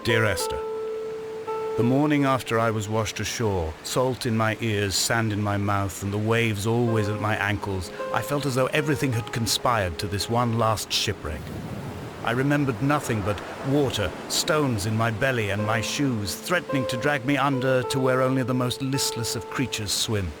Dear Esther, the morning after I was washed ashore, salt in my ears, sand in my mouth, and the waves always at my ankles, I felt as though everything had conspired to this one last shipwreck. I remembered nothing but water, stones in my belly and my shoes, threatening to drag me under to where only the most listless of creatures swim.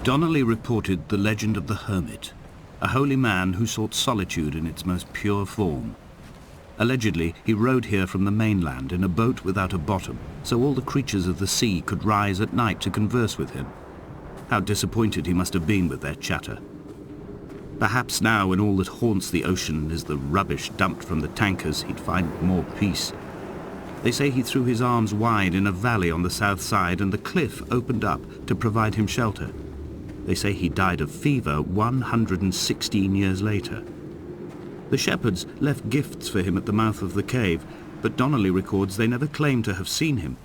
Donnelly reported the legend of the hermit, a holy man who sought solitude in its most pure form. Allegedly, he rode here from the mainland in a boat without a bottom, so all the creatures of the sea could rise at night to converse with him. How disappointed he must have been with their chatter. Perhaps now, when all that haunts the ocean is the rubbish dumped from the tankers, he'd find more peace. They say he threw his arms wide in a valley on the south side, and the cliff opened up to provide him shelter. They say he died of fever 116 years later. The shepherds left gifts for him at the mouth of the cave, but Donnelly records they never claimed to have seen him.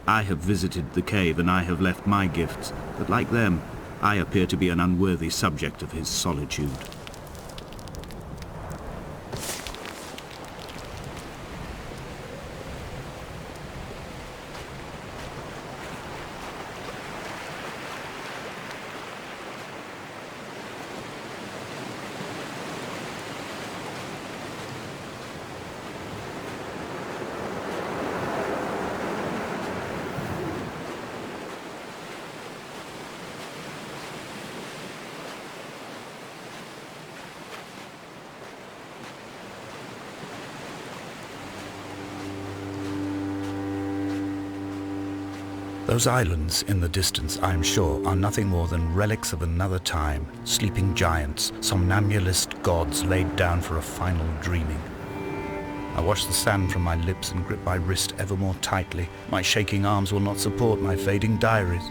I have visited the cave and I have left my gifts, but like them, I appear to be an unworthy subject of his solitude. Those islands in the distance, I am sure, are nothing more than relics of another time, sleeping giants, somnambulist gods laid down for a final dreaming. I wash the sand from my lips and grip my wrist ever more tightly. My shaking arms will not support my fading diaries.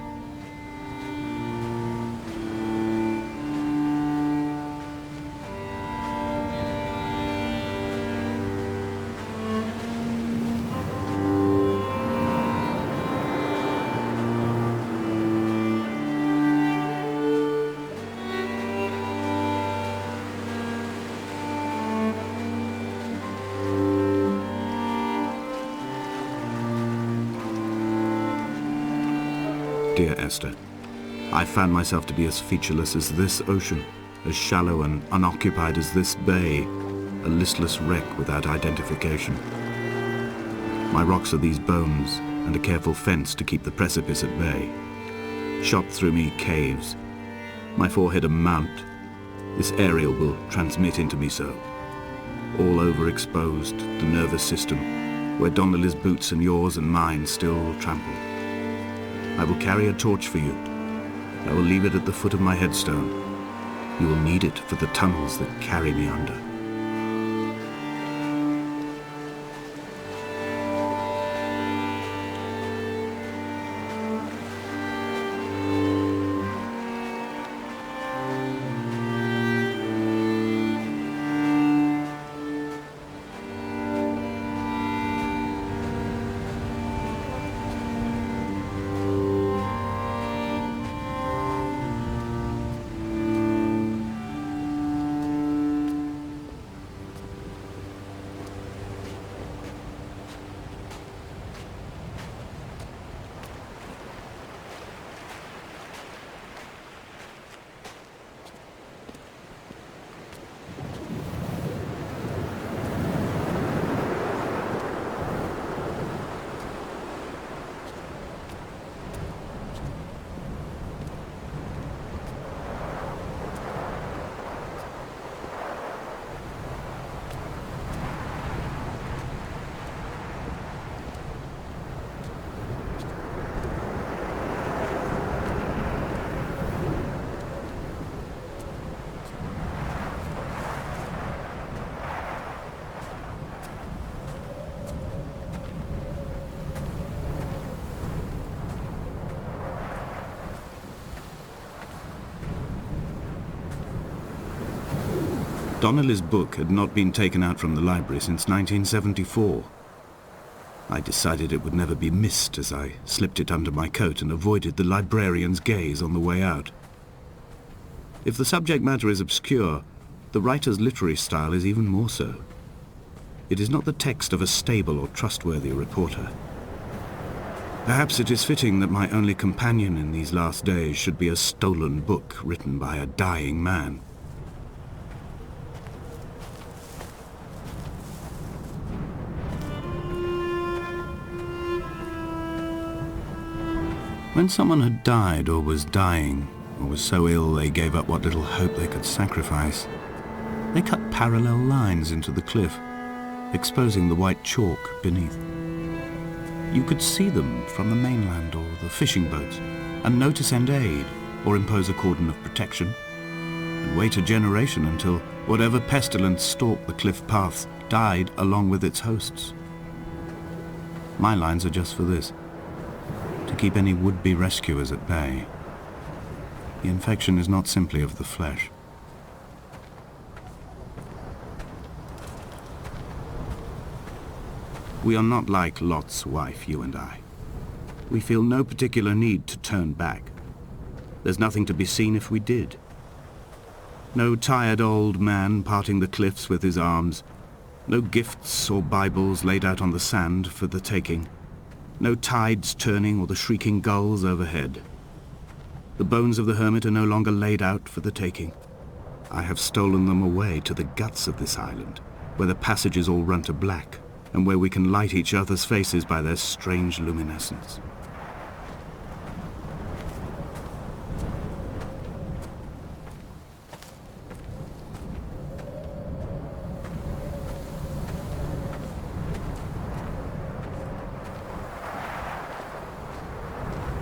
Dear Esther, I found myself to be as featureless as this ocean, as shallow and unoccupied as this bay, a listless wreck without identification. My rocks are these bones, and a careful fence to keep the precipice at bay. Shot through me caves, my forehead a mount. This aerial will transmit into me so. All overexposed, the nervous system, where Donnelly's boots and yours and mine still trample. I will carry a torch for you. I will leave it at the foot of my headstone. You will need it for the tunnels that carry me under. Donnelly's book had not been taken out from the library since 1974. I decided it would never be missed as I slipped it under my coat and avoided the librarian's gaze on the way out. If the subject matter is obscure, the writer's literary style is even more so. It is not the text of a stable or trustworthy reporter. Perhaps it is fitting that my only companion in these last days should be a stolen book written by a dying man. When someone had died or was dying, or was so ill they gave up what little hope they could sacrifice, they cut parallel lines into the cliff, exposing the white chalk beneath. You could see them from the mainland or the fishing boats, and know to send aid or impose a cordon of protection, and wait a generation until whatever pestilence stalked the cliff paths died along with its hosts. My lines are just for this, to keep any would-be rescuers at bay. The infection is not simply of the flesh. We are not like Lot's wife, you and I. We feel no particular need to turn back. There's nothing to be seen if we did. No tired old man parting the cliffs with his arms. No gifts or Bibles laid out on the sand for the taking. No tides turning or the shrieking gulls overhead. The bones of the hermit are no longer laid out for the taking. I have stolen them away to the guts of this island, where the passages all run to black, and where we can light each other's faces by their strange luminescence.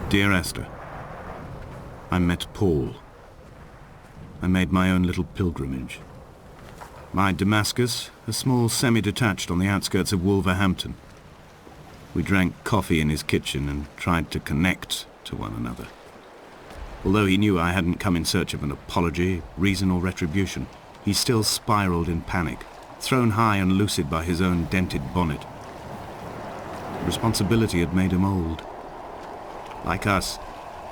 Dear Esther, I met Paul. I made my own little pilgrimage. My Damascus, a small semi-detached on the outskirts of Wolverhampton. We drank coffee in his kitchen and tried to connect to one another. Although he knew I hadn't come in search of an apology, reason or retribution, he still spiraled in panic, thrown high and lucid by his own dented bonnet. Responsibility had made him old. Like us,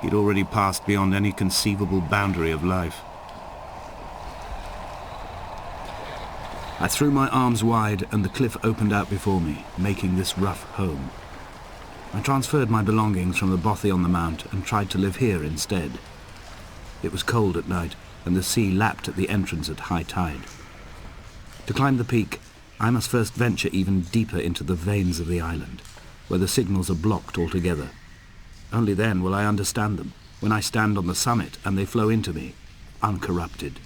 he'd already passed beyond any conceivable boundary of life. I threw my arms wide and the cliff opened out before me, making this rough home. I transferred my belongings from the bothy on the mount and tried to live here instead. It was cold at night and the sea lapped at the entrance at high tide. To climb the peak, I must first venture even deeper into the veins of the island, where the signals are blocked altogether. Only then will I understand them, when I stand on the summit and they flow into me, uncorrupted.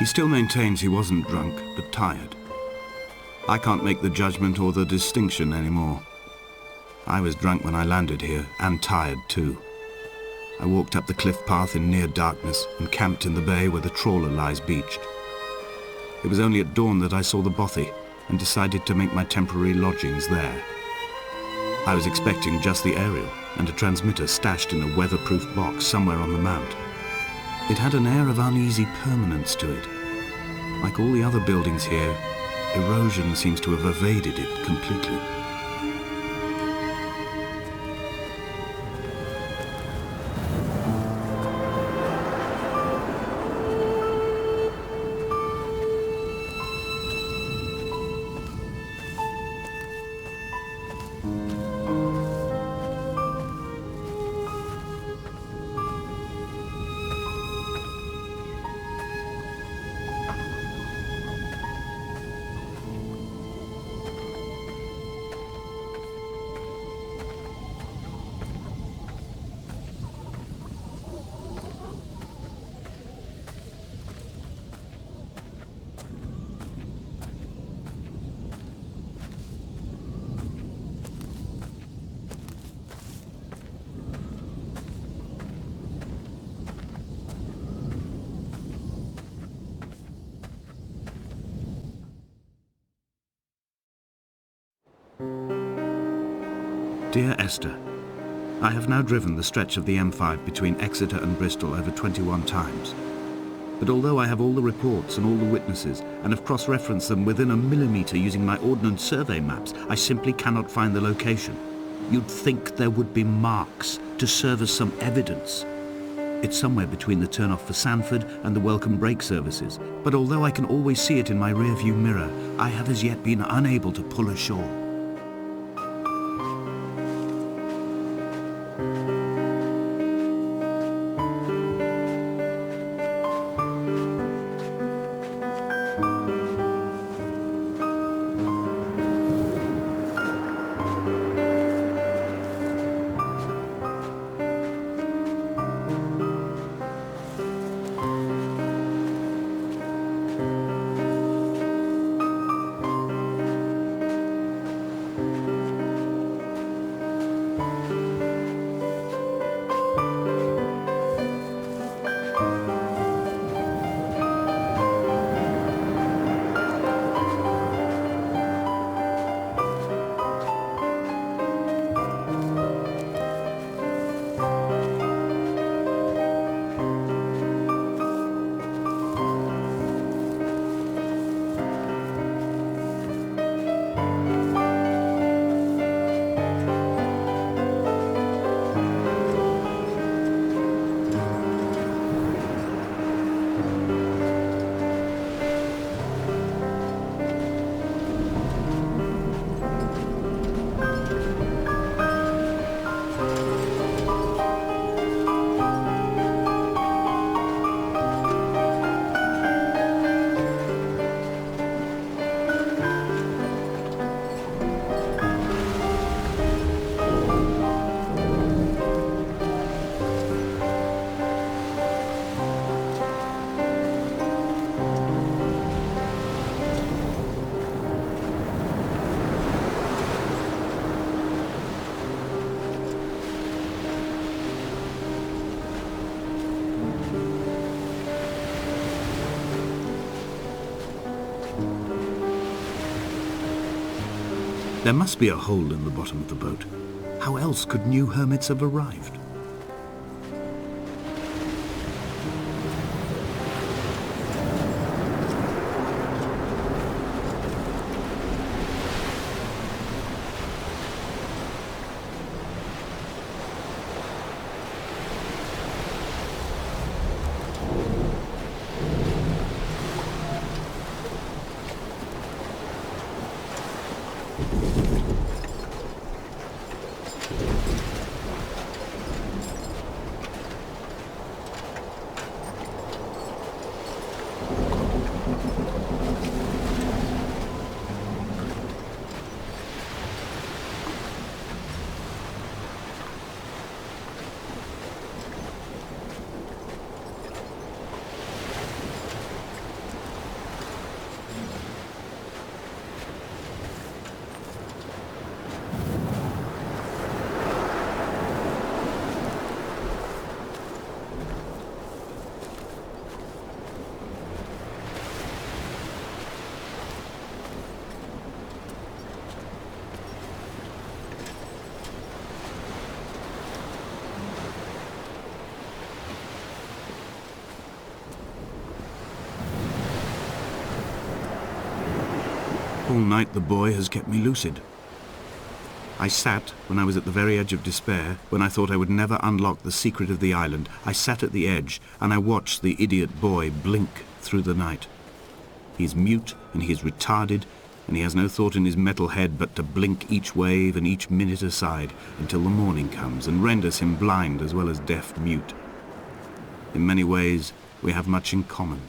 He still maintains he wasn't drunk, but tired. I can't make the judgment or the distinction anymore. I was drunk when I landed here, and tired too. I walked up the cliff path in near darkness and camped in the bay where the trawler lies beached. It was only at dawn that I saw the bothy and decided to make my temporary lodgings there. I was expecting just the Ariel, and a transmitter stashed in a weatherproof box somewhere on the mount. It had an air of uneasy permanence to it. Like all the other buildings here, erosion seems to have evaded it completely. Dear Esther, I have now driven the stretch of the M5 between Exeter and Bristol over 21 times. But although I have all the reports and all the witnesses and have cross-referenced them within a millimetre using my Ordnance Survey maps, I simply cannot find the location. You'd think there would be marks to serve as some evidence. It's somewhere between the turn-off for Sanford and the welcome brake services, but although I can always see it in my rear-view mirror, I have as yet been unable to pull ashore. There must be a hole in the bottom of the boat. How else could new hermits have arrived? All night the boy has kept me lucid. I sat, when I was at the very edge of despair, when I thought I would never unlock the secret of the island, I sat at the edge and I watched the idiot boy blink through the night. He's mute and he is retarded, and he has no thought in his metal head but to blink each wave and each minute aside until the morning comes and renders him blind as well as deaf-mute. In many ways, we have much in common.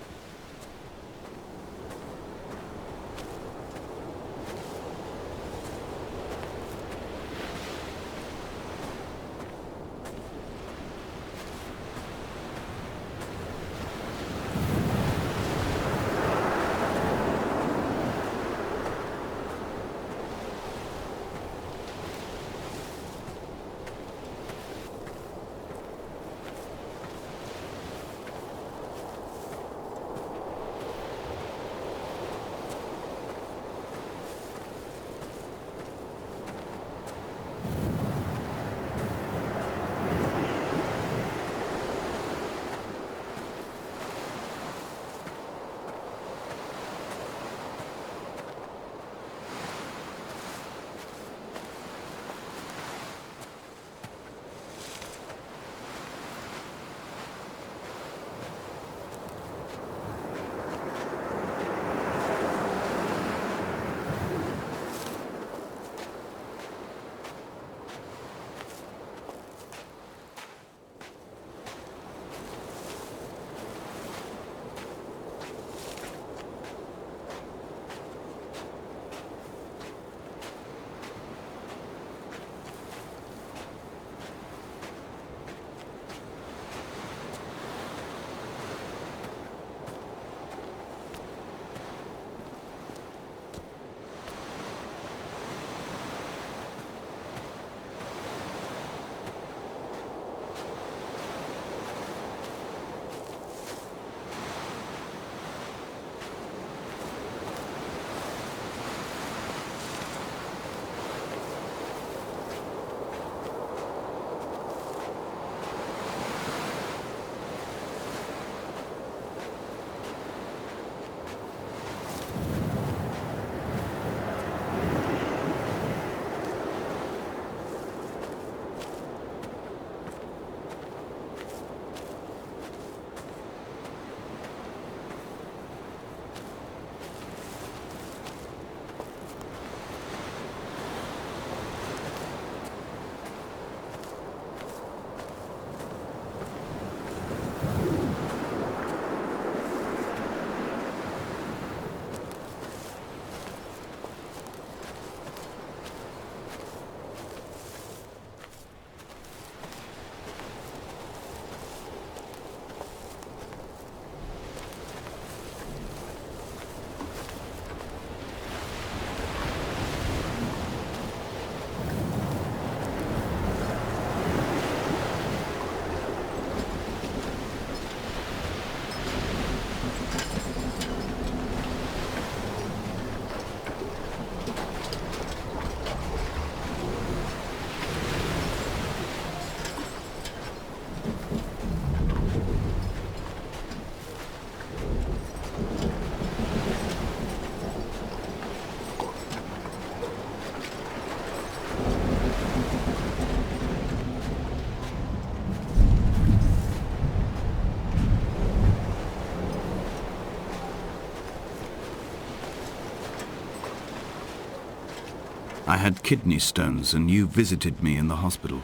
I had kidney stones and you visited me in the hospital.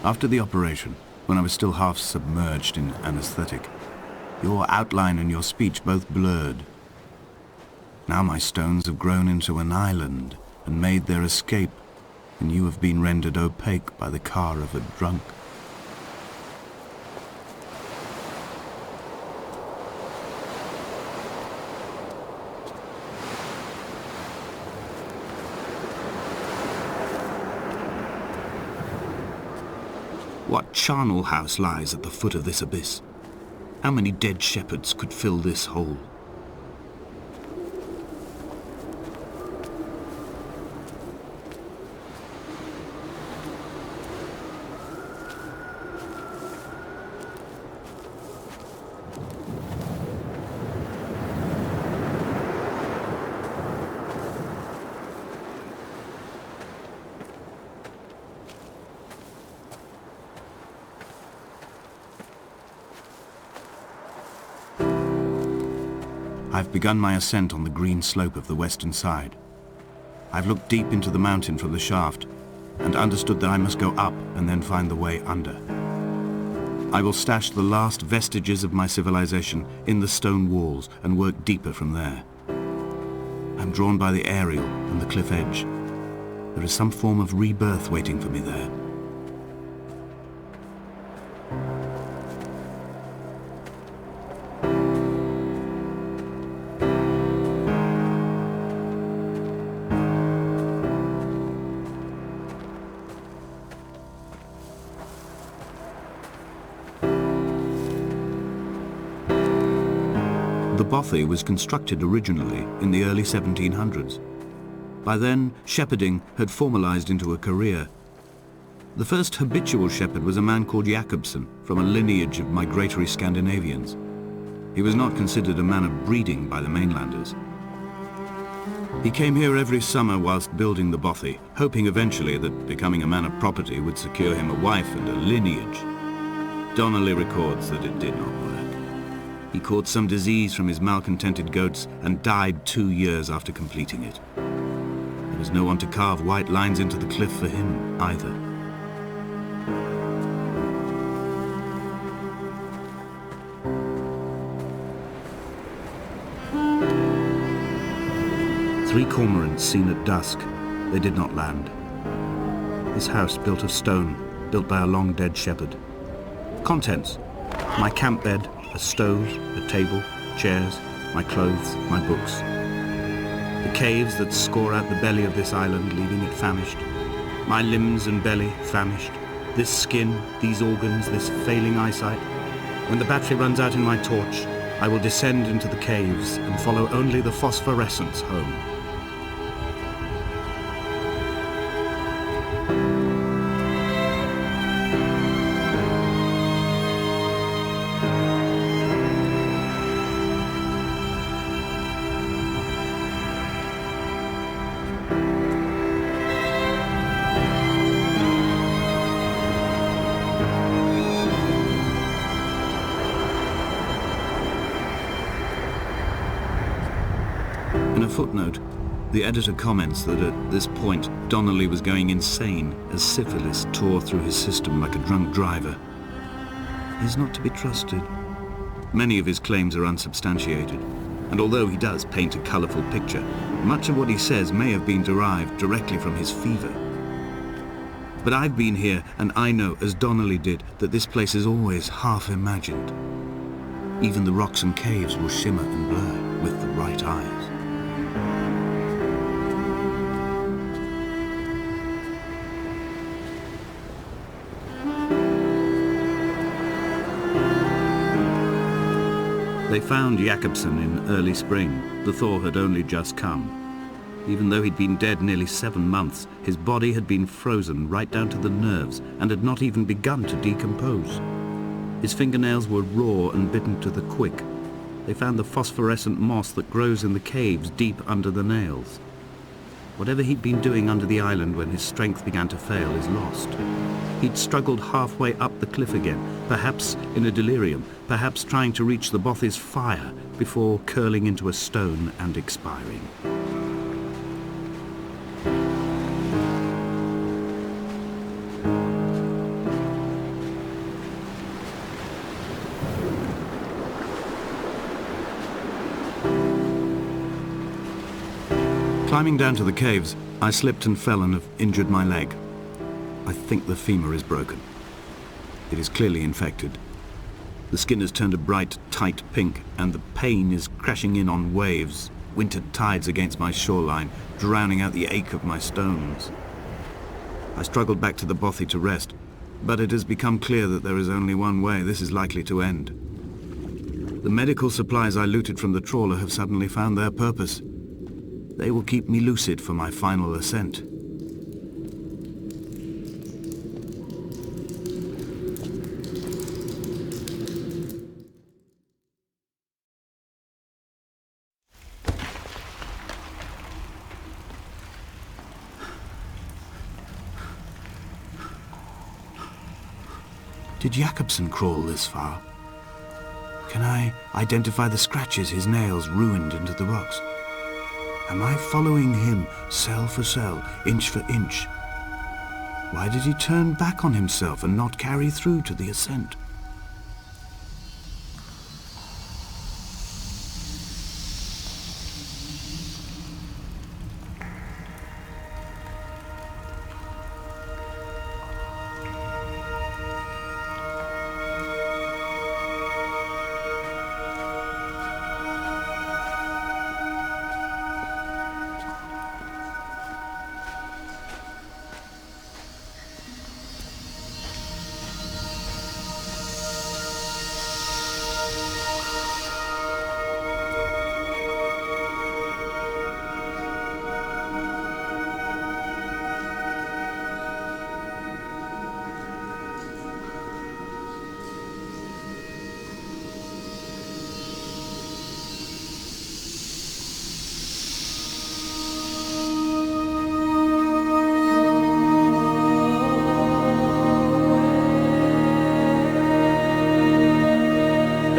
After the operation, when I was still half submerged in anesthetic, your outline and your speech both blurred. Now my stones have grown into an island and made their escape, and you have been rendered opaque by the car of a drunk. What charnel house lies at the foot of this abyss? How many dead shepherds could fill this hole? I've begun my ascent on the green slope of the western side. I've looked deep into the mountain from the shaft and understood that I must go up and then find the way under. I will stash the last vestiges of my civilization in the stone walls and work deeper from there. I'm drawn by the aerial and the cliff edge. There is some form of rebirth waiting for me there. The bothy was constructed originally in the early 1700s. By then, shepherding had formalized into a career. The first habitual shepherd was a man called Jakobsen, from a lineage of migratory Scandinavians. He was not considered a man of breeding by the mainlanders. He came here every summer whilst building the bothy, hoping eventually that becoming a man of property would secure him a wife and a lineage. Donnelly records that it did not work. He caught some disease from his malcontented goats and died 2 years after completing it. There was no one to carve white lines into the cliff for him either. Three cormorants seen at dusk. They did not land. This house built of stone, built by a long-dead shepherd. Contents: my camp bed, a stove, a table, chairs, my clothes, my books. The caves that score out the belly of this island, leaving it famished. My limbs and belly famished. This skin, these organs, this failing eyesight. When the battery runs out in my torch, I will descend into the caves and follow only the phosphorescence home. In a footnote, the editor comments that at this point, Donnelly was going insane as syphilis tore through his system like a drunk driver. He's not to be trusted. Many of his claims are unsubstantiated, and although he does paint a colourful picture, much of what he says may have been derived directly from his fever. But I've been here, and I know, as Donnelly did, that this place is always half imagined. Even the rocks and caves will shimmer and blur with the right eyes. They found Jakobsen in early spring. The thaw had only just come. Even though he'd been dead nearly 7 months, his body had been frozen right down to the nerves and had not even begun to decompose. His fingernails were raw and bitten to the quick. They found the phosphorescent moss that grows in the caves deep under the nails. Whatever he'd been doing under the island when his strength began to fail is lost. He'd struggled halfway up the cliff again, perhaps in a delirium, perhaps trying to reach the bothy's fire before curling into a stone and expiring. Climbing down to the caves, I slipped and fell and have injured my leg. I think the femur is broken. It is clearly infected. The skin has turned a bright, tight pink, and the pain is crashing in on waves, winter tides against my shoreline, drowning out the ache of my stones. I struggled back to the bothy to rest, but it has become clear that there is only one way this is likely to end. The medical supplies I looted from the trawler have suddenly found their purpose. They will keep me lucid for my final ascent. Did Jakobsen crawl this far? Can I identify the scratches his nails ruined into the rocks? Am I following him cell for cell, inch for inch? Why did he turn back on himself and not carry through to the ascent?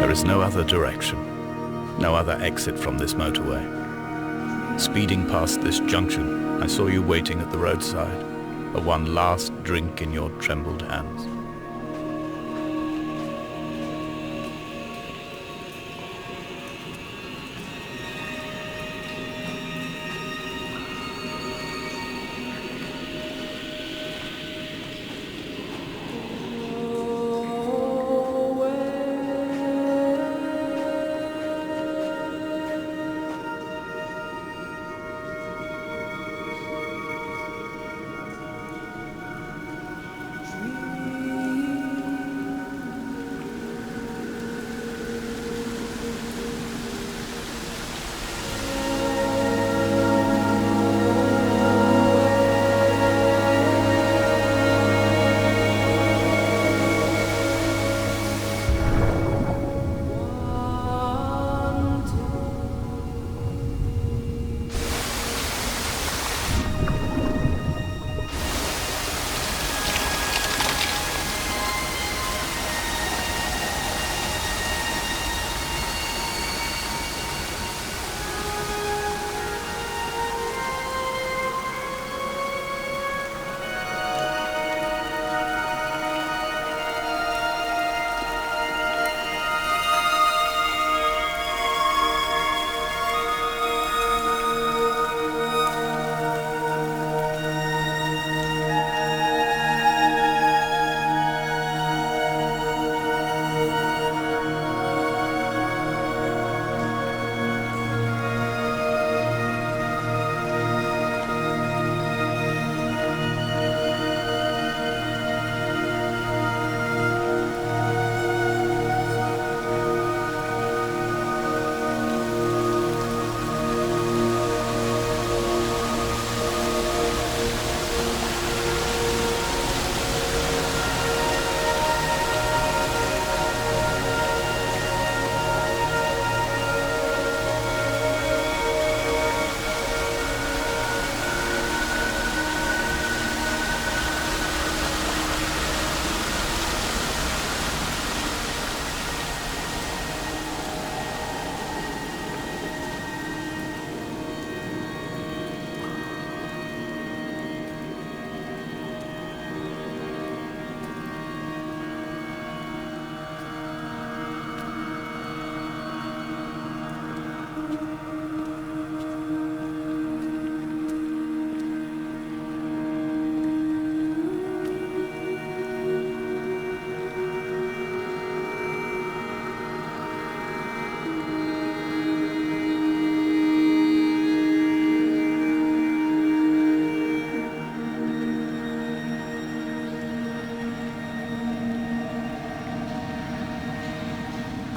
There is no other direction, no other exit from this motorway. Speeding past this junction, I saw you waiting at the roadside, a one last drink in your trembled hands.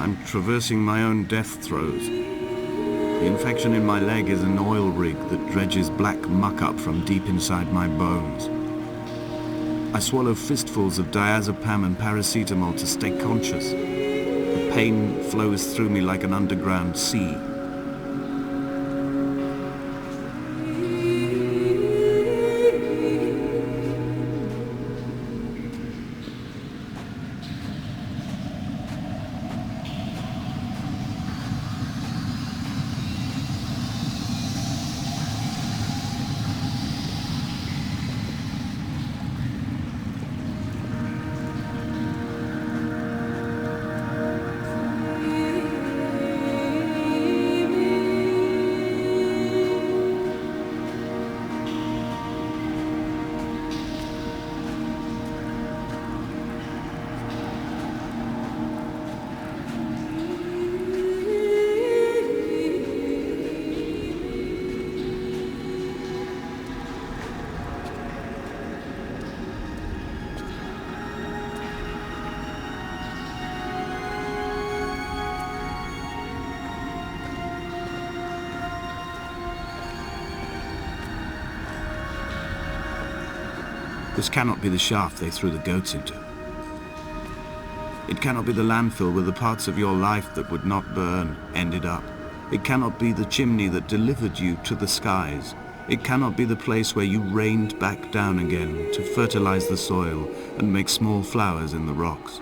I'm traversing my own death throes. The infection in my leg is an oil rig that dredges black muck up from deep inside my bones. I swallow fistfuls of diazepam and paracetamol to stay conscious. The pain flows through me like an underground sea. This cannot be the shaft they threw the goats into. It cannot be the landfill where the parts of your life that would not burn ended up. It cannot be the chimney that delivered you to the skies. It cannot be the place where you rained back down again to fertilize the soil and make small flowers in the rocks.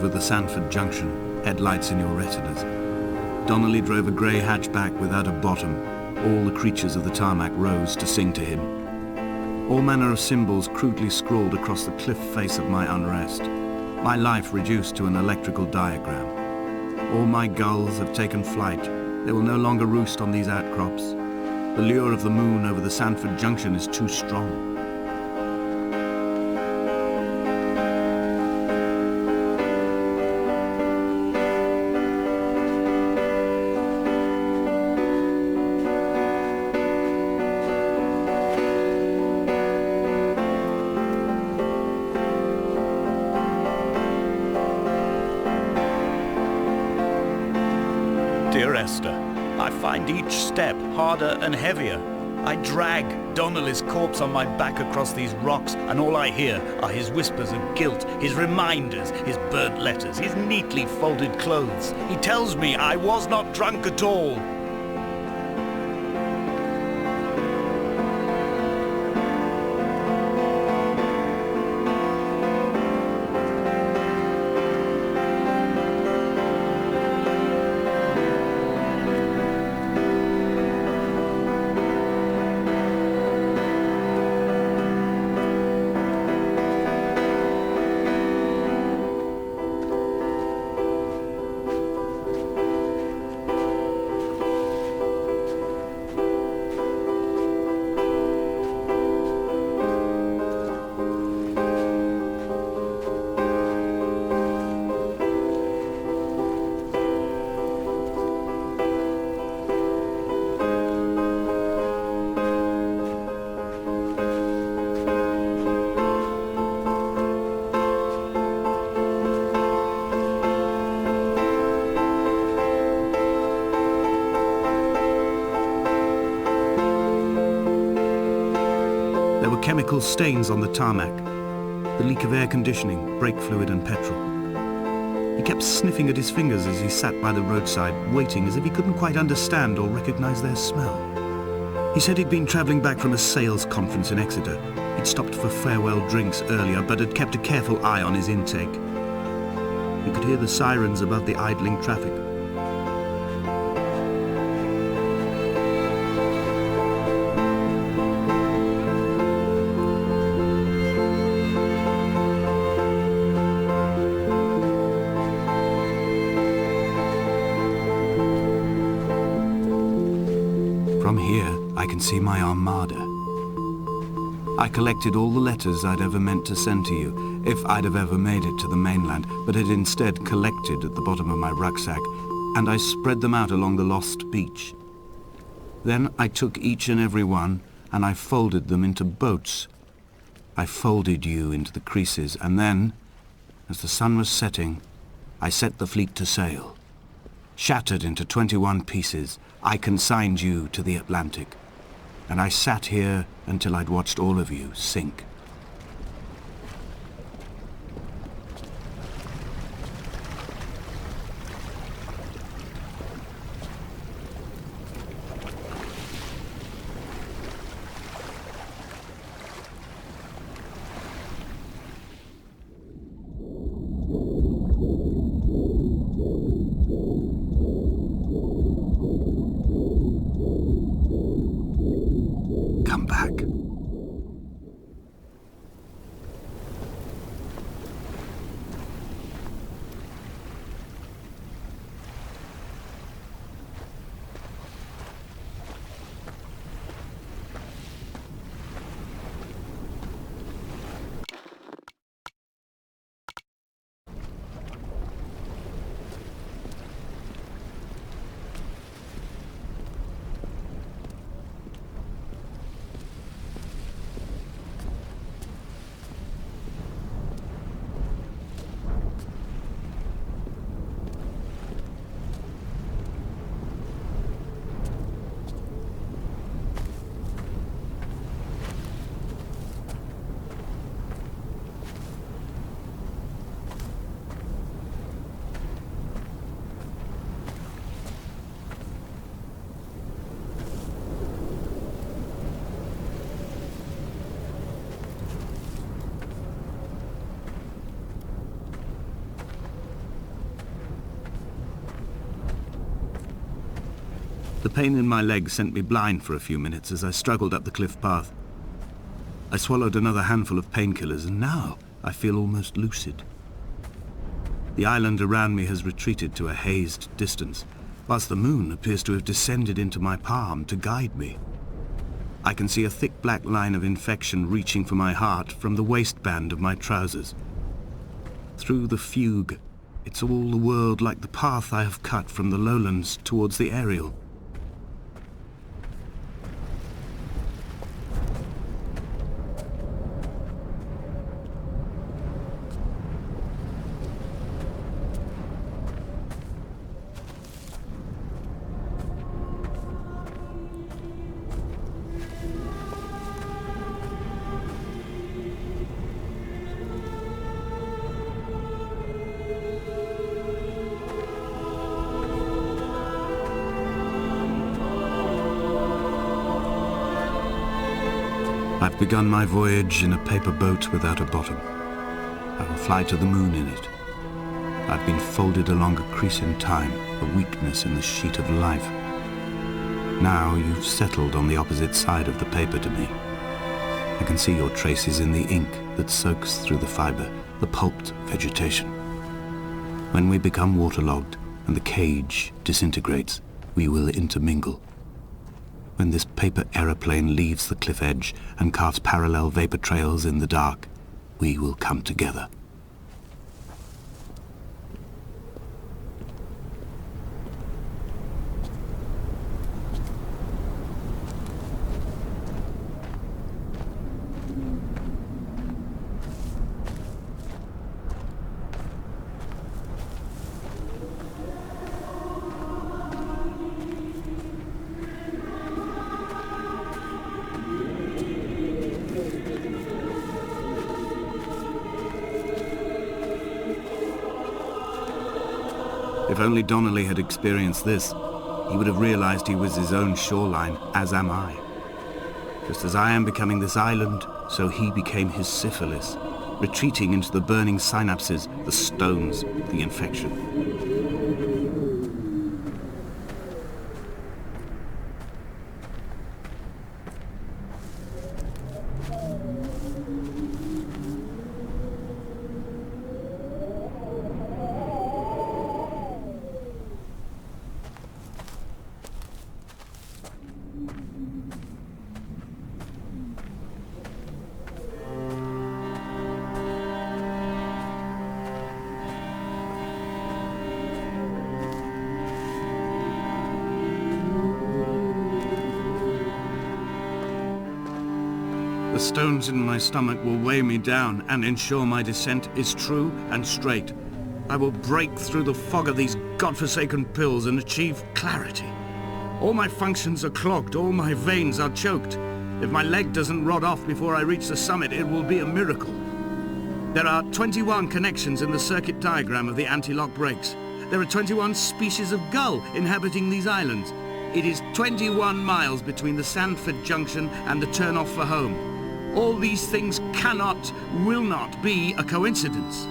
The Sanford Junction, headlights in your retinas. Donnelly drove a grey hatchback without a bottom. All the creatures of the tarmac rose to sing to him. All manner of symbols crudely scrawled across the cliff face of my unrest. My life reduced to an electrical diagram. All my gulls have taken flight. They will no longer roost on these outcrops. The lure of the moon over the Sanford Junction is too strong. Dear Esther, I find each step harder and heavier. I drag Donnelly's corpse on my back across these rocks, and all I hear are his whispers of guilt, his reminders, his burnt letters, his neatly folded clothes. He tells me I was not drunk at all. There were chemical stains on the tarmac, the leak of air conditioning, brake fluid and petrol. He kept sniffing at his fingers as he sat by the roadside, waiting as if he couldn't quite understand or recognize their smell. He said he'd been travelling back from a sales conference in Exeter. He'd stopped for farewell drinks earlier, but had kept a careful eye on his intake. He could hear the sirens above the idling traffic. From here, I can see my armada. I collected all the letters I'd ever meant to send to you, if I'd have ever made it to the mainland, but had instead collected at the bottom of my rucksack, and I spread them out along the lost beach. Then I took each and every one, and I folded them into boats. I folded you into the creases, and then, as the sun was setting, I set the fleet to sail. Shattered into 21 pieces, I consigned you to the Atlantic, and I sat here until I'd watched all of you sink. Come back. The pain in my leg sent me blind for a few minutes as I struggled up the cliff path. I swallowed another handful of painkillers, and now I feel almost lucid. The island around me has retreated to a hazed distance, whilst the moon appears to have descended into my palm to guide me. I can see a thick black line of infection reaching for my heart from the waistband of my trousers. Through the fugue, it's all the world like the path I have cut from the lowlands towards the aerial. I've begun my voyage in a paper boat without a bottom. I will fly to the moon in it. I've been folded along a crease in time, a weakness in the sheet of life. Now you've settled on the opposite side of the paper to me. I can see your traces in the ink that soaks through the fiber, the pulped vegetation. When we become waterlogged and the cage disintegrates, we will intermingle. When this paper aeroplane leaves the cliff edge and carves parallel vapor trails in the dark, we will come together. If only Donnelly had experienced this, he would have realized he was his own shoreline, as am I. Just as I am becoming this island, so he became his syphilis, retreating into the burning synapses, the stones, the infection. The stones in my stomach will weigh me down and ensure my descent is true and straight. I will break through the fog of these godforsaken pills and achieve clarity. All my functions are clogged, all my veins are choked. If my leg doesn't rot off before I reach the summit, it will be a miracle. There are 21 connections in the circuit diagram of the anti-lock brakes. There are 21 species of gull inhabiting these islands. It is 21 miles between the Sandford Junction and the turn-off for home. All these things cannot, will not be a coincidence.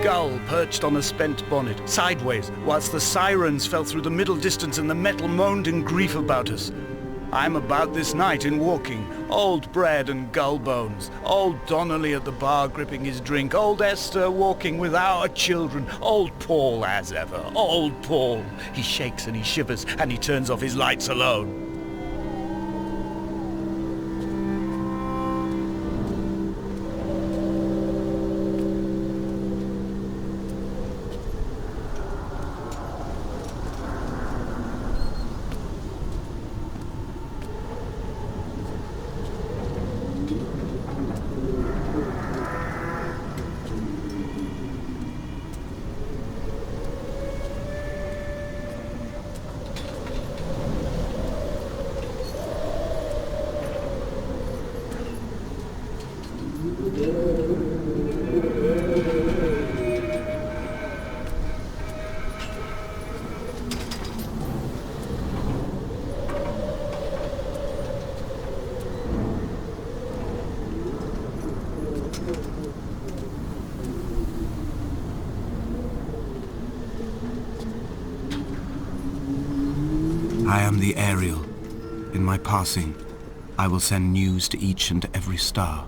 Gull perched on a spent bonnet, sideways, whilst the sirens fell through the middle distance and the metal moaned in grief about us. I'm about this night in walking, old bread and gull bones, old Donnelly at the bar gripping his drink, old Esther walking with our children, old Paul as ever, old Paul. He shakes and he shivers and he turns off his lights alone. I am the Ariel. In my passing, I will send news to each and every star.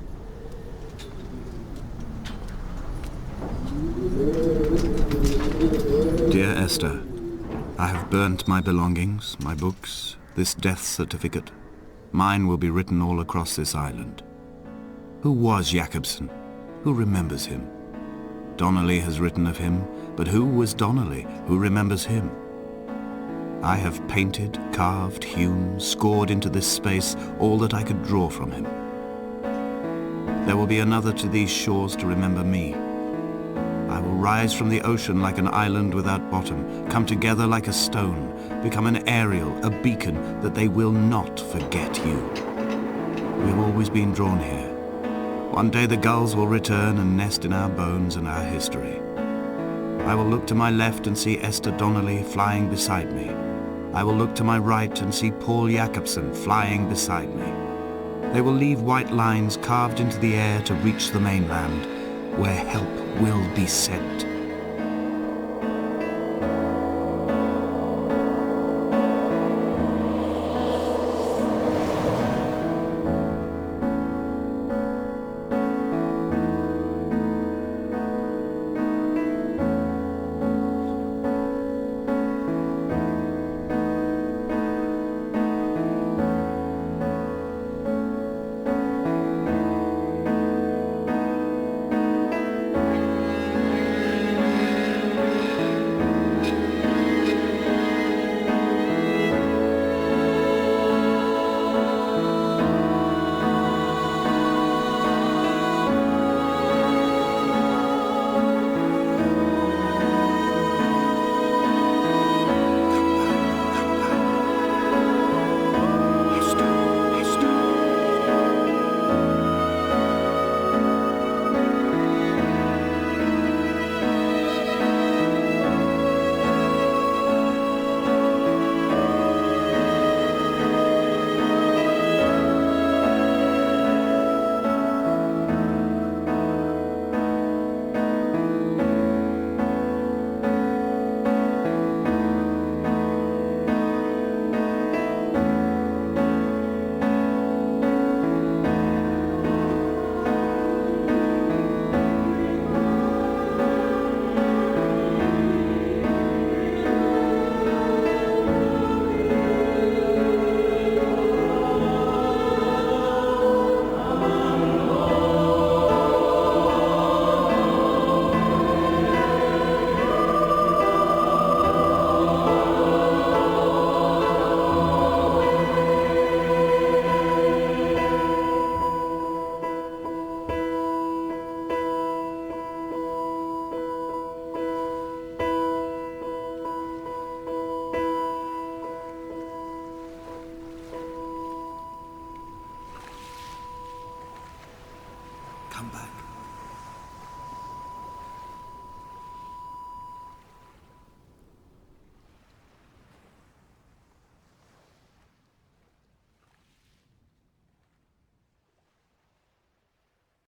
Dear Esther, I have burnt my belongings, my books, this death certificate. Mine will be written all across this island. Who was Jakobsen? Who remembers him? Donnelly has written of him, but who was Donnelly? Who remembers him? I have painted, carved, hewn, scored into this space all that I could draw from him. There will be another to these shores to remember me. I will rise from the ocean like an island without bottom, come together like a stone, become an Ariel, a beacon that they will not forget you. We have always been drawn here. One day the gulls will return and nest in our bones and our history. I will look to my left and see Esther Donnelly flying beside me. I will look to my right and see Paul Jakobsen flying beside me. They will leave white lines carved into the air to reach the mainland, where help will be sent. Come back.